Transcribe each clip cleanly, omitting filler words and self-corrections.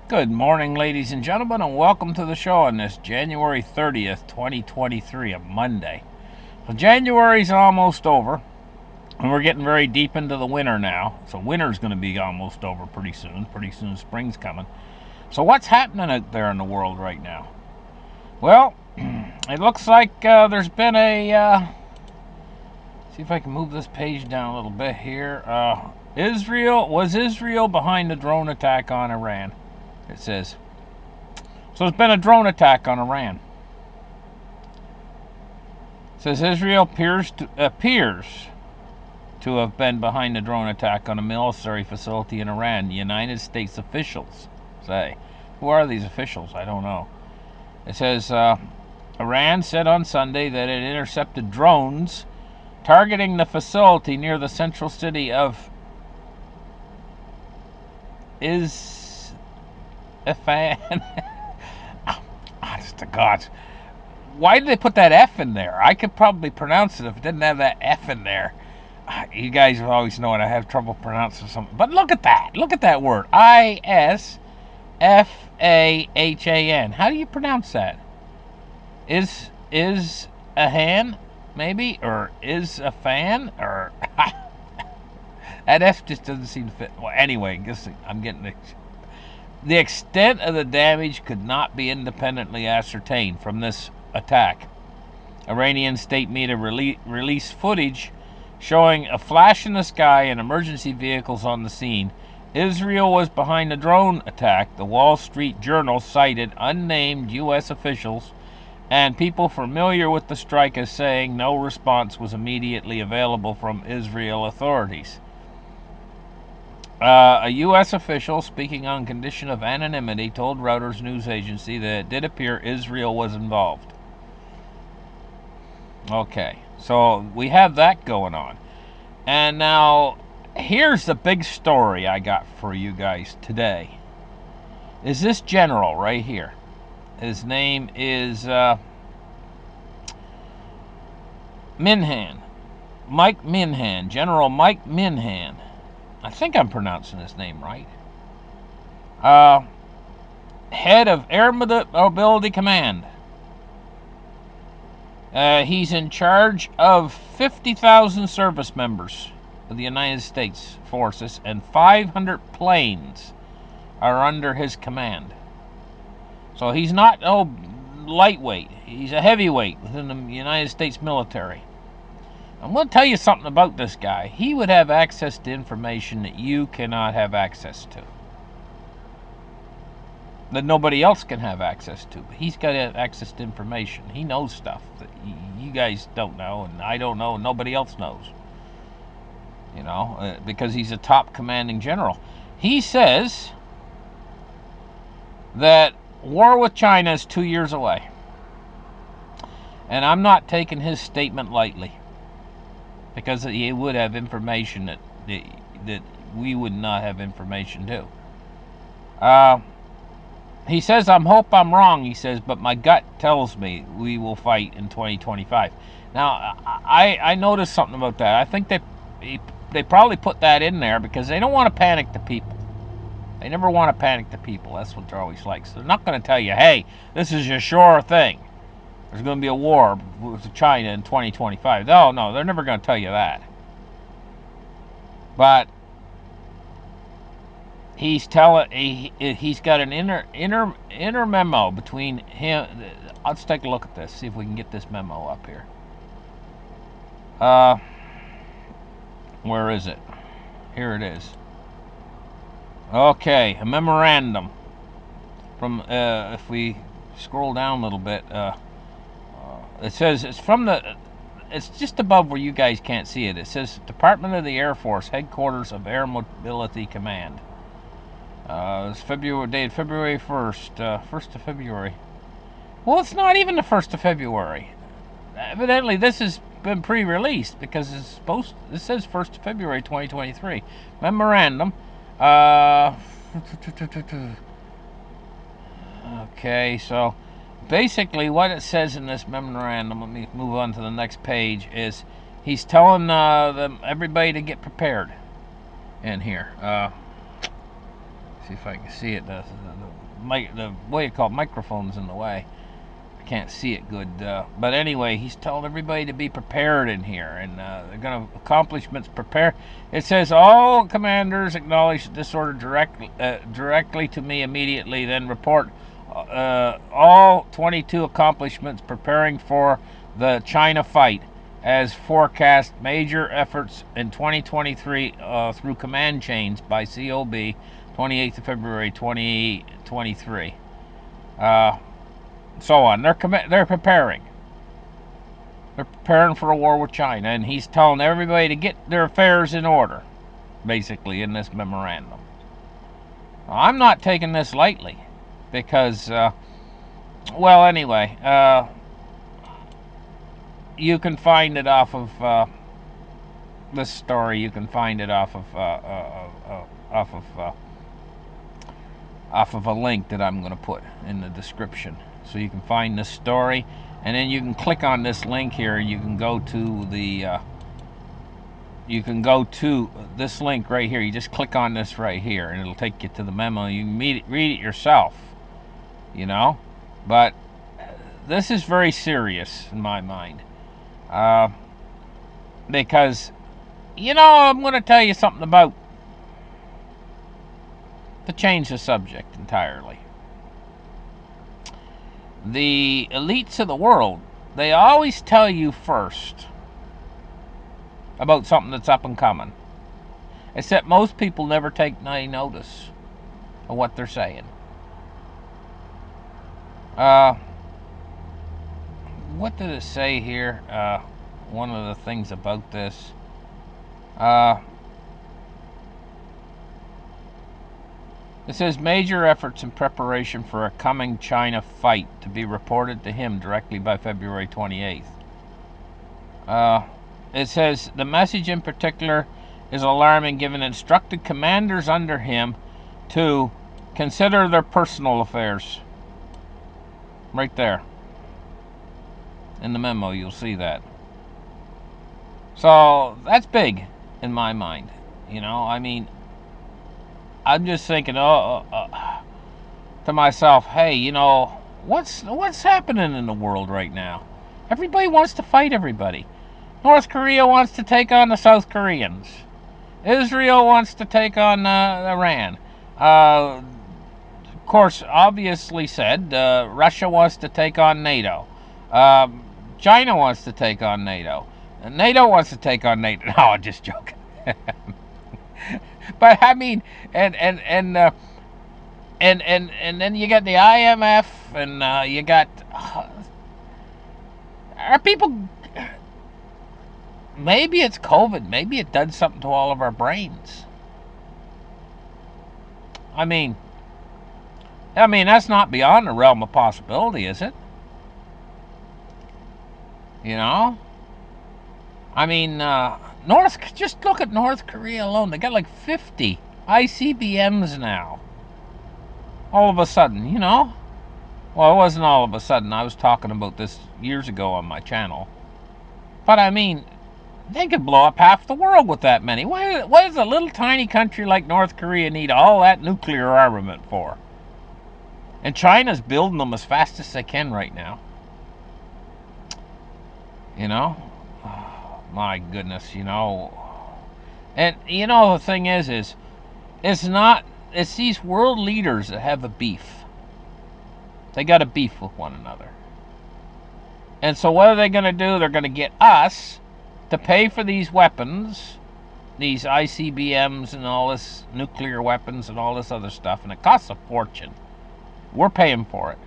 Good morning, ladies and gentlemen, and welcome to the show on this January 30th, 2023, a Monday. So January's almost over, and we're getting very deep into the winter now. So winter's going to be almost over pretty soon. Pretty soon spring's coming. So what's happening out there in the world right now? Well, it looks like there's been a... see if I can move this page down a little bit here. Was Israel behind the drone attack on Iran? It says. So there's been a drone attack on Iran. It says Israel appears to have been behind the drone attack on a military facility in Iran. United States officials say. Who are these officials? I don't know. It says Iran said on Sunday that it intercepted drones targeting the facility near the central city of Isfahan. Honest to God. Why did they put that F in there? I could probably pronounce it if it didn't have that F in there. You guys always know it. I have trouble pronouncing something. But look at that. Look at that word. Isfahan. How do you pronounce that? Is a hand, maybe? Or is a fan? Or that F just doesn't seem to fit. Well, anyway, I'm getting it. The extent of the damage could not be independently ascertained from this attack. Iranian state media released footage showing a flash in the sky and emergency vehicles on the scene. Israel was behind the drone attack. The Wall Street Journal cited unnamed U.S. officials and people familiar with the strike as saying no response was immediately available from Israel authorities. A U.S. official speaking on condition of anonymity told Reuters news agency that it did appear Israel was involved. Okay, so we have that going on. And now, here's the big story I got for you guys today. Is this general right here? His name is Minhan. Mike Minhan. General Mike Minhan. I think I'm pronouncing his name right. Head of Air Mobility Command. He's in charge of 50,000 service members of the United States forces, and 500 planes are under his command. So he's not lightweight. He's a heavyweight within the United States military. I'm going to tell you something about this guy. He would have access to information that you cannot have access to. That nobody else can have access to. But he's got access to information. He knows stuff that you guys don't know, and I don't know, and nobody else knows. You know, because he's a top commanding general. He says that war with China is 2 years away. And I'm not taking his statement lightly. Because he would have information that we would not have information to. He says, I hope I'm wrong, he says, but my gut tells me we will fight in 2025. Now, I noticed something about that. I think they probably put that in there because they don't want to panic the people. They never want to panic the people. That's what they're always like. So they're not going to tell you, hey, this is a sure thing. There's going to be a war with China in 2025. No, they're never going to tell you that. But he's got an inner memo between him. Let's take a look at this. See if we can get this memo up here. Where is it? Here it is. Okay, a memorandum from. If we scroll down a little bit. It says it's just above where you guys can't see it. It says Department of the Air Force, Headquarters of Air Mobility Command. It's dated February 1st, 1st of February. Well, it's not even the 1st of February. Evidently, this has been pre-released because it says 1st of February 2023. Memorandum. Okay, so basically what it says in this memorandum, let me move on to the next page, is he's telling everybody to get prepared in here. See if I can see it. The what do you call it? Microphone's in the way. I can't see it good. But anyway, he's telling everybody to be prepared in here, and they're going to accomplishments prepare. It says all commanders acknowledge this order directly to me immediately. Then report all 22 accomplishments preparing for the China fight, as forecast major efforts in 2023 through command chains by COB, 28th of February 2023. So on. They're preparing. They're preparing for a war with China, and he's telling everybody to get their affairs in order, basically, in this memorandum. I'm not taking this lightly, because, well, anyway, you can find it off of this story. You can find it off of a link that I'm going to put in the description, so you can find this story, and then you can click on this link here. You can go to the this link right here. You just click on this right here, and it'll take you to the memo. You can read it yourself, you know. But this is very serious in my mind. Because, you know, I'm going to tell you something about, to change the subject entirely. The elites of the world, they always tell you first about something that's up and coming. Except most people never take any notice of what they're saying. What did it say here? One of the things about this. It says major efforts in preparation for a coming China fight to be reported to him directly by February 28th. It says the message in particular is alarming, given instructed commanders under him to consider their personal affairs. Right there. In the memo, you'll see that. So, that's big in my mind. You know, I mean, I'm just thinking to myself, hey, you know, what's happening in the world right now? Everybody wants to fight everybody. North Korea wants to take on the South Koreans. Israel wants to take on Iran. Of course, obviously said, Russia wants to take on NATO. China wants to take on NATO. NATO wants to take on NATO. No, I'm just joking. But I mean, and then you got the IMF, and you got are people. Maybe it's COVID. Maybe it done something to all of our brains. I mean, that's not beyond the realm of possibility, is it? You know? I mean, just look at North Korea alone. They got like 50 ICBMs now. All of a sudden, you know? Well, it wasn't all of a sudden. I was talking about this years ago on my channel. But I mean, they could blow up half the world with that many. What does a little tiny country like North Korea need all that nuclear armament for? And China's building them as fast as they can right now. You know? Oh, my goodness, you know. And, you know, the thing is it's these world leaders that have a beef. They got a beef with one another. And so what are they going to do? They're going to get us to pay for these weapons, these ICBMs and all this nuclear weapons and all this other stuff, and it costs a fortune. We're paying for it.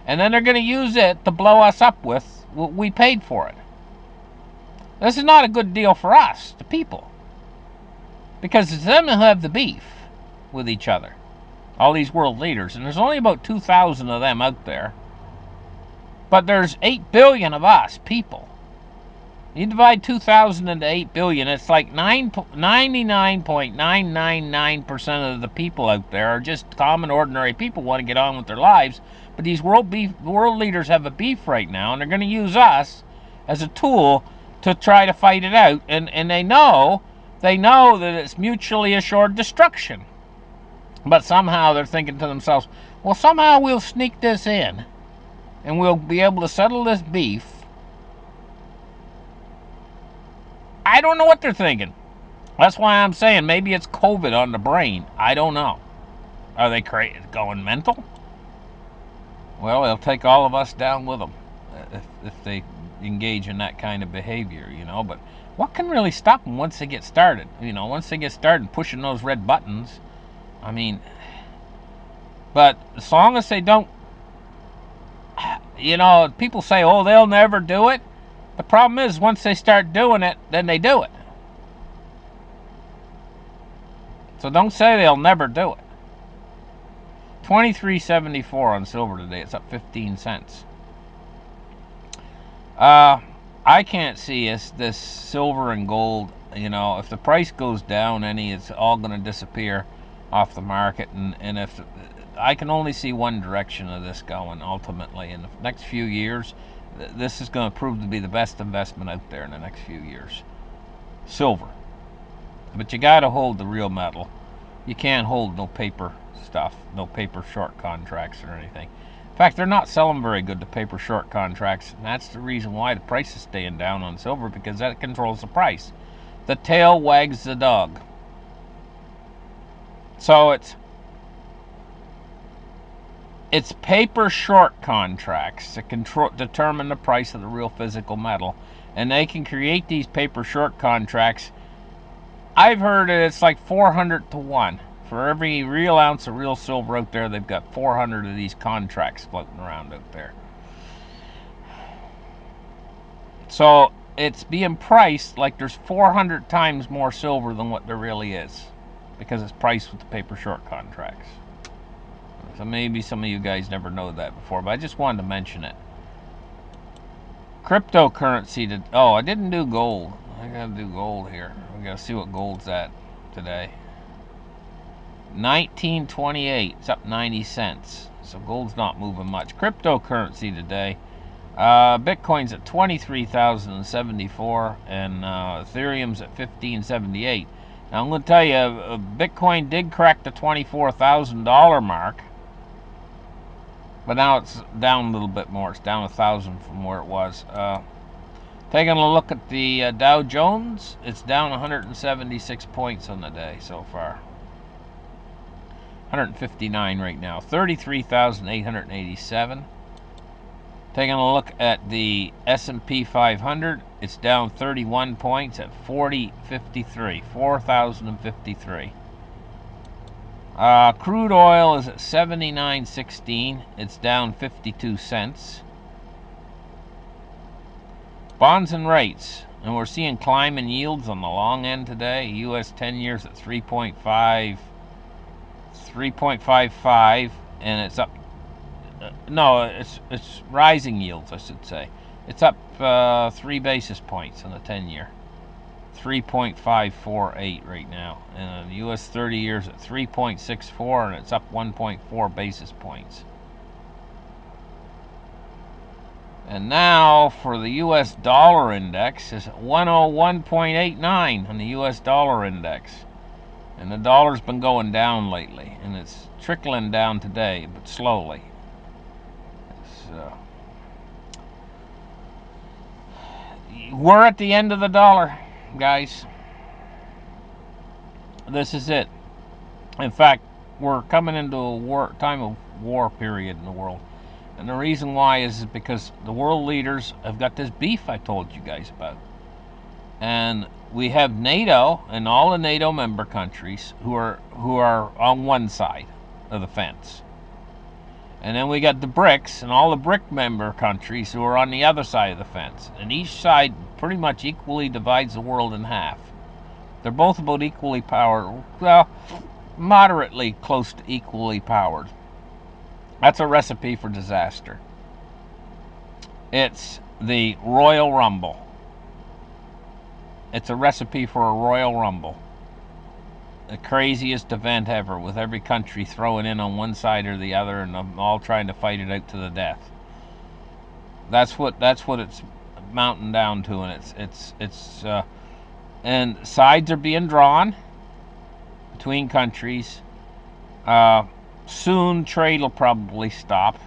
And then they're going to use it to blow us up with what we paid for it. This is not a good deal for us, the people. Because it's them who have the beef with each other. All these world leaders. And there's only about 2,000 of them out there. But there's 8 billion of us, people. You divide 2,000 into 8 billion, it's like 99.999% of the people out there are just common, ordinary people who want to get on with their lives. But these world leaders have a beef right now, and they're going to use us as a tool to try to fight it out. And they know that it's mutually assured destruction. But somehow they're thinking to themselves, well, somehow we'll sneak this in and we'll be able to settle this beef. I don't know what they're thinking. That's why I'm saying maybe it's COVID on the brain. I don't know. Are they going mental? Well, they'll take all of us down with them if they engage in that kind of behavior, But what can really stop them once they get started? Once they get started pushing those red buttons, I mean, but as long as they don't, people say, oh, they'll never do it. The problem is, once they start doing it, then they do it. So don't say they'll never do it. $23.74 on silver today. It's up 15 cents. I can't see this silver and gold. If the price goes down any, it's all going to disappear off the market. And if I can only see one direction of this going ultimately in the next few years, this is going to prove to be the best investment out there in the next few years. Silver. But you got to hold the real metal. You can't hold no paper stuff, no paper short contracts or anything. In fact, they're not selling very good, the paper short contracts, and that's the reason why the price is staying down on silver, because that controls the price. The tail wags the dog. So it's paper short contracts that determine the price of the real physical metal, and they can create these paper short contracts. I've heard it's like 400 to 1. For every real ounce of real silver out there, they've got 400 of these contracts floating around out there. So it's being priced like there's 400 times more silver than what there really is, because it's priced with the paper short contracts. So maybe some of you guys never know that before, but I just wanted to mention it. Cryptocurrency. I didn't do gold. I gotta do gold here. We gotta see what gold's at today. 1928. It's up 90 cents. So gold's not moving much. Cryptocurrency today. Bitcoin's at 23,074 and Ethereum's at 1578. Now I'm going to tell you, Bitcoin did crack the $24,000 mark, but now it's down a little bit more. It's down 1,000 from where it was. Taking a look at the Dow Jones, it's down 176 points on the day so far. 159 right now. 33,887. Taking a look at the S&P 500, it's down 31 points at 4053. 4,053. Crude oil is at 79.16. It's down 52 cents. Bonds and rates, and we're seeing climbing yields on the long end today. U.S. 10 years at 3.55, and it's up. It's rising yields, I should say. It's up 3 basis points on the 10 year. 3.548 right now, and the U.S. 30 years at 3.64, and it's up 1.4 basis points. And now for the U.S. dollar index, is at 101.89 on the U.S. dollar index. And the dollar's been going down lately, and it's trickling down today, but slowly. We're at the end of the dollar, guys. This is it. In fact, we're coming into a time of war period in the world. And the reason why is because the world leaders have got this beef I told you guys about. And we have NATO and all the NATO member countries who are on one side of the fence. And then we got the BRICS and all the BRIC member countries who are on the other side of the fence. And each side pretty much equally divides the world in half. They're both about equally powered, well, moderately close to equally powered. That's a recipe for disaster. It's the Royal Rumble. It's a recipe for a Royal Rumble. The craziest event ever, with every country throwing in on one side or the other and all trying to fight it out to the death. That's what it's mounting down to, and and sides are being drawn between countries. Soon trade will probably stop.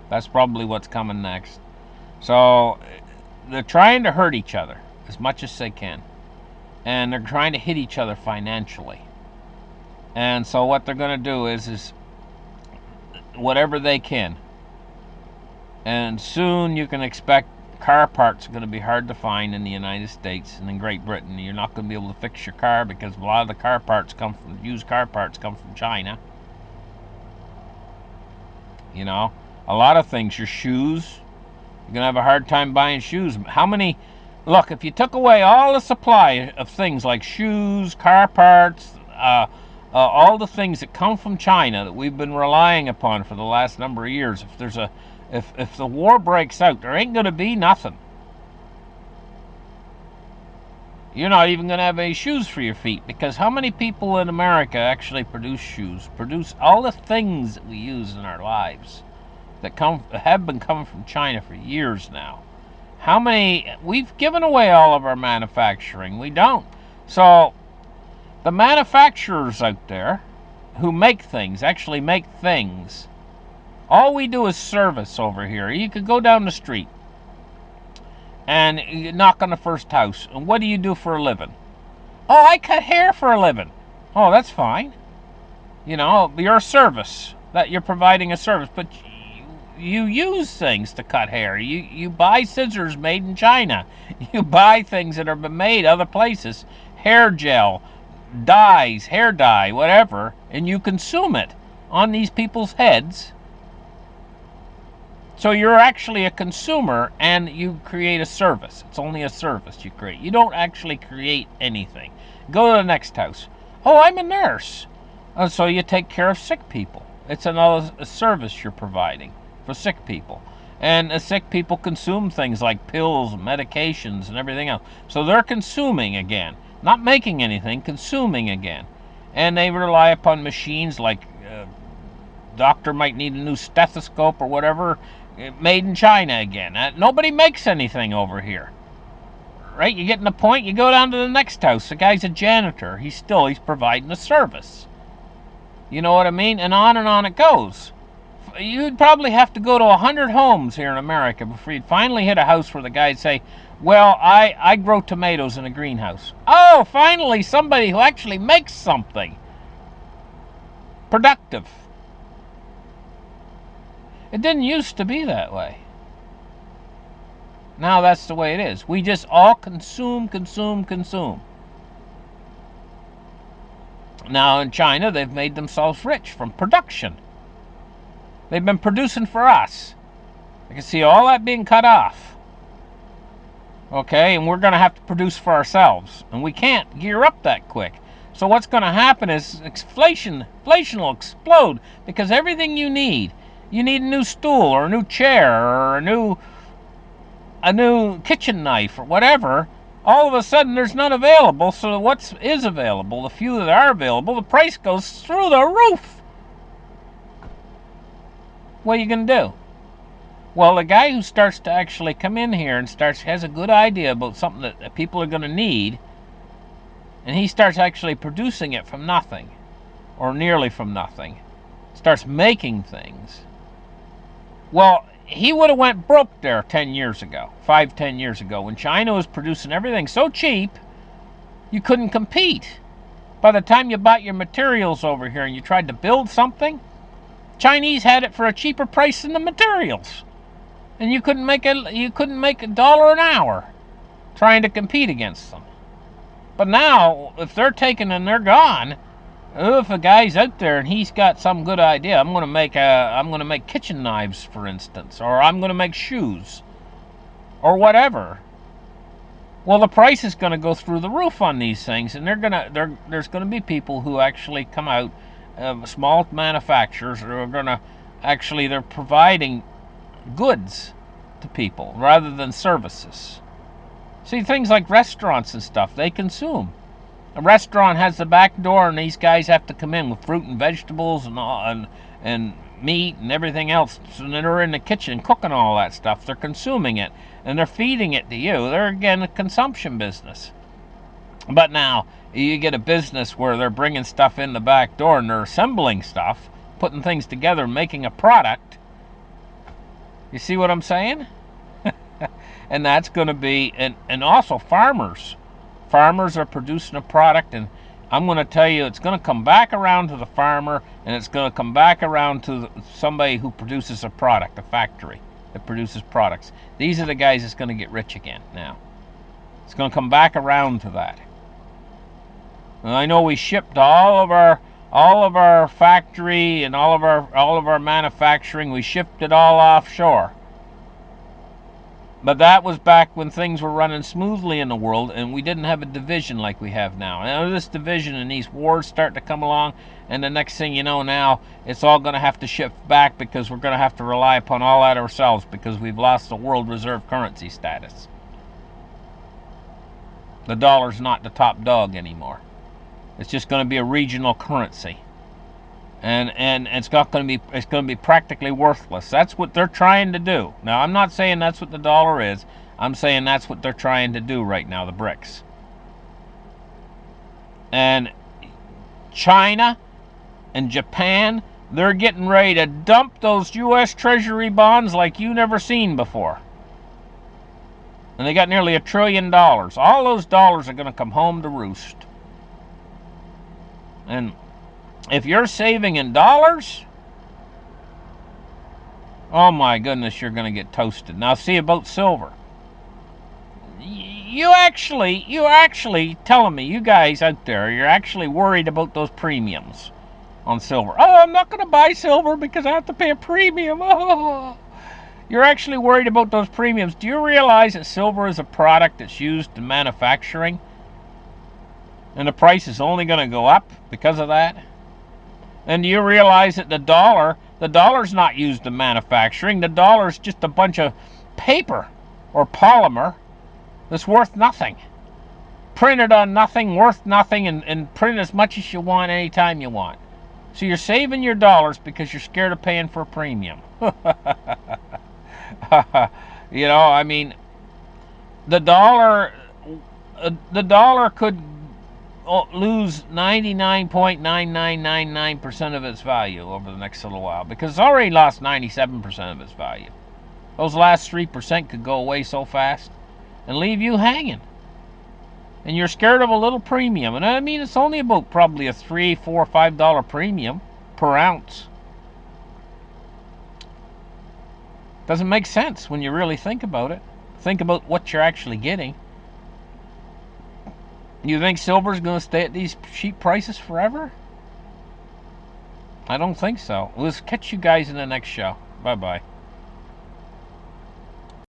That's probably what's coming next. So they're trying to hurt each other as much as they can. And they're trying to hit each other financially. And so what they're going to do is whatever they can. And soon you can expect car parts are going to be hard to find in the United States and in Great Britain. You're not going to be able to fix your car because a lot of the car parts used car parts come from China. You know, a lot of things, your shoes, you're going to have a hard time buying shoes. Look, if you took away all the supply of things like shoes, car parts, all the things that come from China that we've been relying upon for the last number of years, if the war breaks out, there ain't going to be nothing. You're not even going to have any shoes for your feet, because how many people in America actually produce shoes, produce all the things that we use in our lives that have been coming from China for years now? How many? We've given away all of our manufacturing. We don't. So the manufacturers out there who make things, actually make things. All we do is service over here. You could go down the street and you knock on the first house. And what do you do for a living? Oh, I cut hair for a living. Oh, that's fine. You know, you're a service. That you're providing a service. But you use things to cut hair. You buy scissors made in China. You buy things that are made other places. Hair gel, dyes, hair dye, whatever. And you consume it on these people's heads. So you're actually a consumer and you create a service. It's only a service you create. You don't actually create anything. Go to the next house. Oh, I'm a nurse. So you take care of sick people. It's a service you're providing for sick people. And sick people consume things like pills, medications, and everything else. So they're consuming again. Not making anything, consuming again. And they rely upon machines like doctor might need a new stethoscope or whatever, made in China again. Nobody makes anything over here. Right? You get in the point, you go down to the next house. The guy's a janitor. He's providing a service. You know what I mean? And on it goes. You'd probably have to go to 100 homes here in America before you'd finally hit a house where the guy'd say, well, I grow tomatoes in a greenhouse. Oh, finally somebody who actually makes something productive. It didn't used to be that way. Now that's the way it is. We just all consume. Now in China, they've made themselves rich from production. They've been producing for us. You can see all that being cut off. Okay, and we're going to have to produce for ourselves. And we can't gear up that quick. So what's going to happen is inflation will explode, because everything you need a new stool or a new chair or a new kitchen knife or whatever, all of a sudden there's none available. So what is available, the few that are available, the price goes through the roof. What are you going to do? Well, the guy who starts to actually come in here and has a good idea about something that people are going to need, and he starts actually producing it from nothing, or nearly from nothing, starts making things. Well, he would have went broke there 10 years ago, 10 years ago, when China was producing everything so cheap, you couldn't compete. By the time you bought your materials over here and you tried to build something, Chinese had it for a cheaper price than the materials. And you couldn't make $1 an hour trying to compete against them. But now, if they're taken and they're gone, if a guy's out there and he's got some good idea, I'm going to make kitchen knives, for instance, or I'm going to make shoes, or whatever. Well, the price is going to go through the roof on these things, and there's going to be people who actually come out, small manufacturers, who are going to they're providing goods to people rather than services. See, things like restaurants and stuff, they consume. A restaurant has the back door, and these guys have to come in with fruit and vegetables and meat and everything else. So they're in the kitchen cooking all that stuff. They're consuming it, and they're feeding it to you. They're, again, a consumption business. But now you get a business where they're bringing stuff in the back door and they're assembling stuff, putting things together, making a product. You see what I'm saying? And that's going to be, and also farmers. Farmers are producing a product, and I'm going to tell you, it's going to come back around to the farmer, and it's going to come back around to somebody who produces a product, a factory that produces products. These are the guys that's going to get rich again now. It's going to come back around to that. And I know we shipped all of our factory and all of our manufacturing, we shipped it all offshore. But that was back when things were running smoothly in the world and we didn't have a division like we have now. Now this division and these wars start to come along, and the next thing you know now, it's all going to have to shift back because we're going to have to rely upon all that ourselves because we've lost the world reserve currency status. The dollar's not the top dog anymore. It's just going to be a regional currency. And it's going to be practically worthless. That's what they're trying to do. Now, I'm not saying that's what the dollar is. I'm saying that's what they're trying to do right now, the BRICS. And China and Japan, they're getting ready to dump those U.S. Treasury bonds like you never seen before. And they got nearly $1 trillion. All those dollars are going to come home to roost. And if you're saving in dollars, oh my goodness, you're going to get toasted. Now see about silver. You're actually telling me, you guys out there, you're actually worried about those premiums on silver. Oh, I'm not going to buy silver because I have to pay a premium. Oh. You're actually worried about those premiums. Do you realize that silver is a product that's used in manufacturing? And the price is only going to go up because of that? And do you realize that the dollar's not used in manufacturing. The dollar's just a bunch of paper or polymer that's worth nothing. Printed on nothing, worth nothing, and print as much as you want anytime you want. So you're saving your dollars because you're scared of paying for a premium. You know, I mean, the dollar could lose 99.9999% of its value over the next little while because it's already lost 97% of its value. Those last 3% could go away so fast and leave you hanging. And you're scared of a little premium. And I mean, it's only about probably a $3, $4, $5 premium per ounce. Doesn't make sense when you really think about it. Think about what you're actually getting. You think silver's going to stay at these cheap prices forever? I don't think so. Let's catch you guys in the next show. Bye-bye.